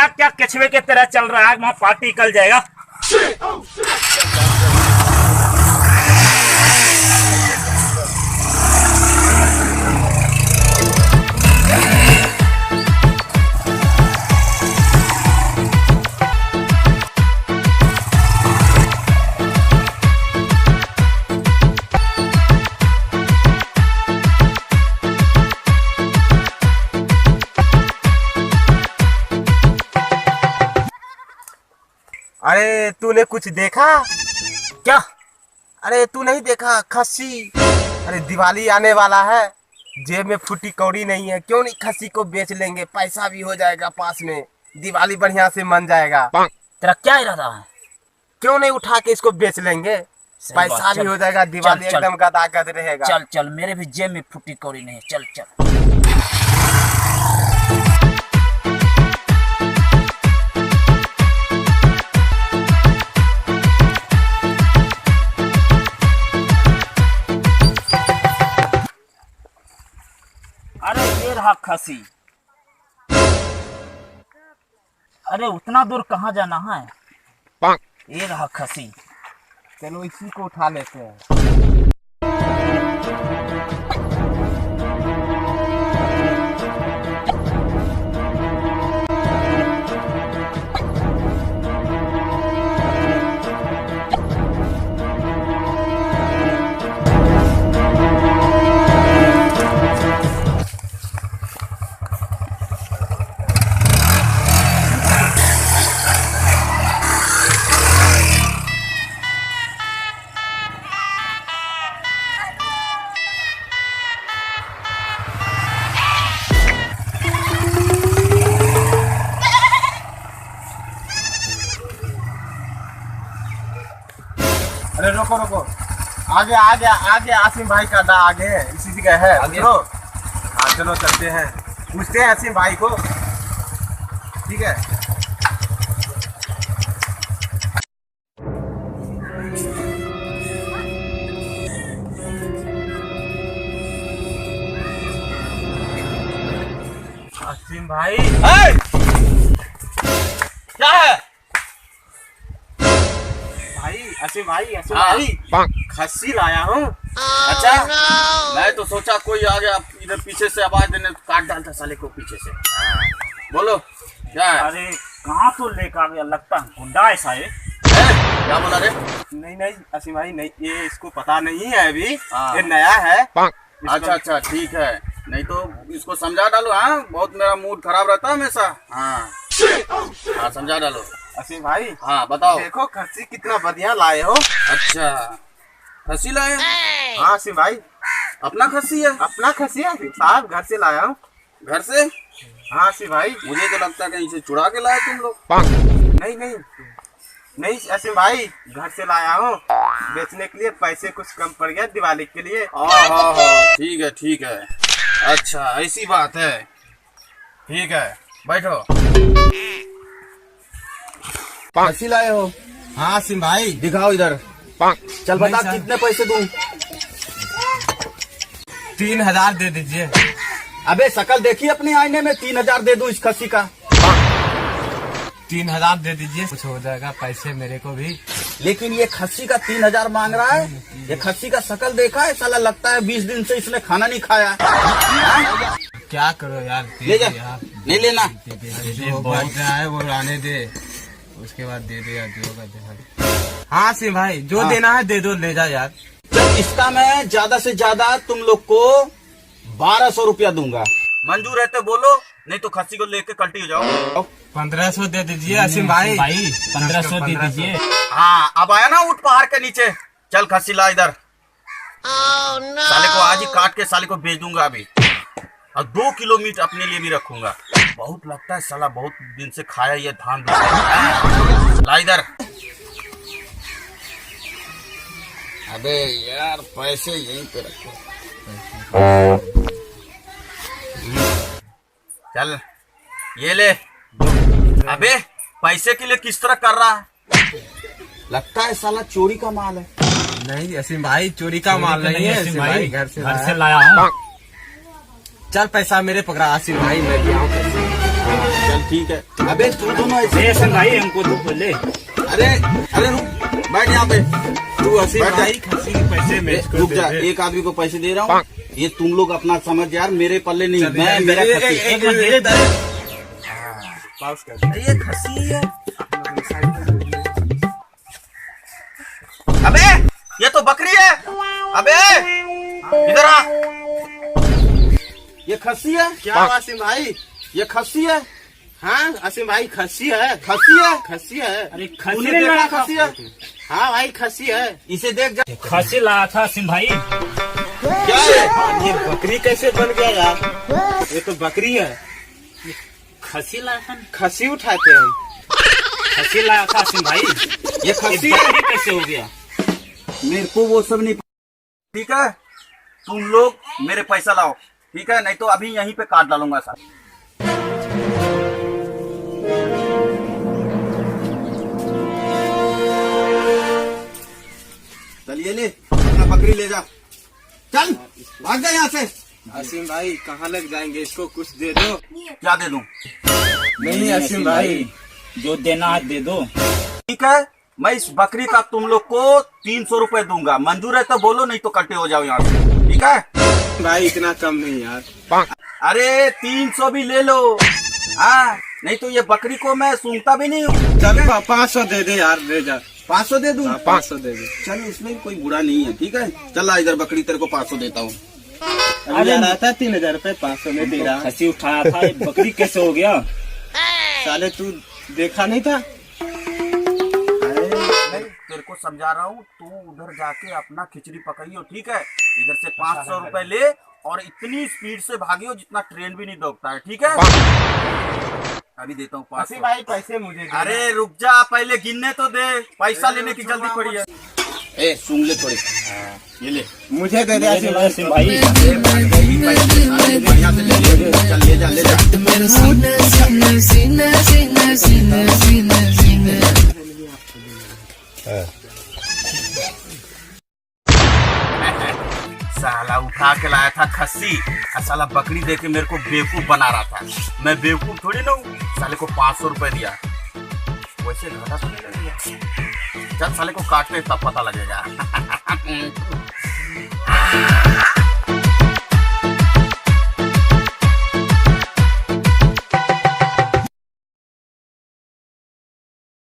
क्या क्या कछुए की तरह चल रहा है, वहाँ पार्टी निकल जाएगा। अरे तूने कुछ देखा क्या? अरे तू नहीं देखा खस्सी? अरे दिवाली आने वाला है, जेब में फुटी कौड़ी नहीं है, क्यों नहीं खस्सी को बेच लेंगे, पैसा भी हो जाएगा पास में, दिवाली बढ़िया से मन जाएगा। तेरा क्या इरादा है? क्यों नहीं उठा के इसको बेच लेंगे, पैसा भी हो जाएगा, दिवाली एकदम गदागद रहेगा। चल चल, मेरे भी जेब में फुटी कौड़ी नहीं है, चल चल। अरे ये रहा खसी। अरे उतना दूर कहाँ जाना है? ये रहा खसी। चलो इसी को उठा लेते हैं। अरे रोको रोको, आगे आगे आगे आसिम भाई का अड्डा आगे है, इसी जगह है। चलो हाँ चलो चलते हैं, पूछते हैं आसिम भाई को। ठीक है। आसिम भाई क्या है? आसिम भाई खस्सी लाया हूँ। अच्छा मैं तो सोचा कोई आ गया इधर पीछे से आवाज देने, काट डालता साले को पीछे से। बोलो क्या है? अरे कहाँ तो लेकर आ गया, लगता है गुंडा ऐसा है। क्या बोला रे? नहीं नहीं आसिम भाई नहीं, ये इसको पता नहीं है अभी, ये नया है। अच्छा अच्छा ठीक है, नहीं तो इसको समझा डालो। हाँ बहुत मेरा मूड खराब रहता है हमेशा। हाँ समझा डालो। आसिम भाई हाँ बताओ। देखो खस्सी कितना बढ़िया लाए हो। अच्छा खस्सी लाए? हाँ आसिम भाई अपना खस्सी है? अपना खस्सी है साहब, घर से लाया हूँ। घर से? हाँ आसिम भाई। मुझे तो लगता है कहीं से चुरा के लाए तुम लोग। नहीं नहीं नहीं आसिम भाई, घर से लाया हूँ बेचने के लिए, पैसे कुछ कम पड़ गया दिवाली के लिए। हाँ ठीक है। अच्छा ऐसी बात है, ठीक है बैठो। खस्सी लाए हो? हाँ आसिम भाई। दिखाओ इधर। चल बता कितने पैसे दूं? 3000 दे दीजिए। अबे शकल देखी अपने आईने में, 3000 दे दूं इस खस्सी का? 3000 दे दीजिए, कुछ हो जाएगा, पैसे मेरे को भी। लेकिन ये खस्सी का 3000 मांग रहा है। ये खस्सी का शकल देखा है? साला लगता है 20 दिन से इसने खाना नहीं खाया। क्या करो यार, ले जा, नहीं लेना। जो बढ़ रहा है वो आने दे, उसके बाद दे दे यार, जो होगा देखा। हाँ आसिम भाई जो देना है दे दो, ले जा यार। चल इसका मैं ज्यादा से ज्यादा तुम लोग को 1200 रुपया दूंगा। मंजूर है तो बोलो, नहीं तो खस्सी को लेके कल्टी हो जाओ। 1500 दे दीजिए आसिम भाई। 1500 दे दीजिए। हाँ अब आया ना ऊँट पहाड़ के नीचे। चल खस्सी ला इधर। साले को आज ही काट के साले को बेच दूंगा अभी, और 2 किलो मीट अपने लिए भी रखूंगा। बहुत लगता है साला बहुत दिन से खाया ये धान। ला इधर। अबे यार पैसे यहीं पे रखो। चल ये ले। अबे पैसे के लिए किस तरह कर रहा है? लगता है साला चोरी का माल है। नहीं आसिम भाई चोरी का माल नहीं है आसिम भाई, घर से लाया हूँ। चल पैसा मेरे पकड़ा आसिम भाई, मैं भी आऊँ। चल ठीक है। अबे तू दोनों ऐसे ले हसन भाई हमको तो ले। अरे अरे रुक, बैठ यहाँ पे। तू हसीम बैठ जा। भाई खस्सी के पैसे मैच कर रुक जा, दे। एक आदमी को पैसे दे रहा हूँ, ये तुम लोग अपना समझ यार, मेरे पल्ले नहीं। मैं मेरा खस्सी। एक मिनट धीरे धीरे। पास कर। ये खस्सी है। अबे ये तो बकरी है। अबे इधर आ, ये खस्सी है। क्या आसिम भाई? ये खस्सी है। हाँ आसिम भाई खस्सी है। खस्सी है। खस्सी है। अरे तूने खसी देखा ला खस्सी है? हाँ भाई खस्सी है। इसे देख जा। खसी लाया था सिम भाई। क्या है? ये बकरी कैसे बन गया यार? ये तो बकरी है। खसी लाया था, खस्सी उठाते हैं। खसी लाया था सिम भाई। ये खस्सी है। बकरी कैसे हो गया? मेरे को वो सब नहीं, ठीक है? तुम लोग मेरे पैसा लाओ, ठीक है? नहीं तो अभी यहीं पे काट डालूंगा सर। चलिए ले अपना बकरी ले जा, चल भाग जा यहाँ से। आसिम भाई कहाँ लग जाएंगे? इसको कुछ दे दो। क्या दे दूं? नहीं आसिम भाई, जो देना है दे दो। ठीक है, मैं इस बकरी का तुम लोग को 300 रुपए दूंगा। मंजूर है तो बोलो, नहीं तो कटे हो जाओ यहाँ से, ठीक है? भाई इतना कम नहीं यार। अरे 300 भी ले लो, हाँ? नहीं तो ये बकरी को मैं सूंघता भी नहीं हूँ। चल 500 दे दे यार, दे जा। 500 दे दूं? 500 दे दे। चल इसमें कोई बुरा नहीं है, ठीक है? चल आ इधर, बकरी तेरे को 500 देता हूँ। अभी आ रहा था 3000 रुपए, 500 में दे रहा। खसी उठाया था, ये बकरी कैसे हो गया? साले तू देखा नहीं था? तेरे को समझा रहा हूँ, तू उधर जाके अपना खिचड़ी पकाइयो, ठीक है? इधर से 500 रुपए ले और इतनी स्पीड से भागियो जितना ट्रेन भी नहीं दौड़ता है, ठीक है? अभी देता हूँ 500। भाई पैसे मुझे दे। अरे रुक जा, पहले गिनने तो दे, पैसा लेने की जल्दी पड़ी है। ए सूंघ ले थोड़ी, ये ले। मुझे दे दे आसिम ले सिम भाई। बढ़िया से ले, चल ले जा ले जा। साला उठा के लाया था खस्सी, और साला बकरी दे के मेरे को बेवकूफ बना रहा था। मैं बेवकूफ थोड़ी ना हूँ, साले को 500 रुपए दिया। वैसे घाटा तो नहीं कर दिया। चल साले को काटते तब पता लगेगा।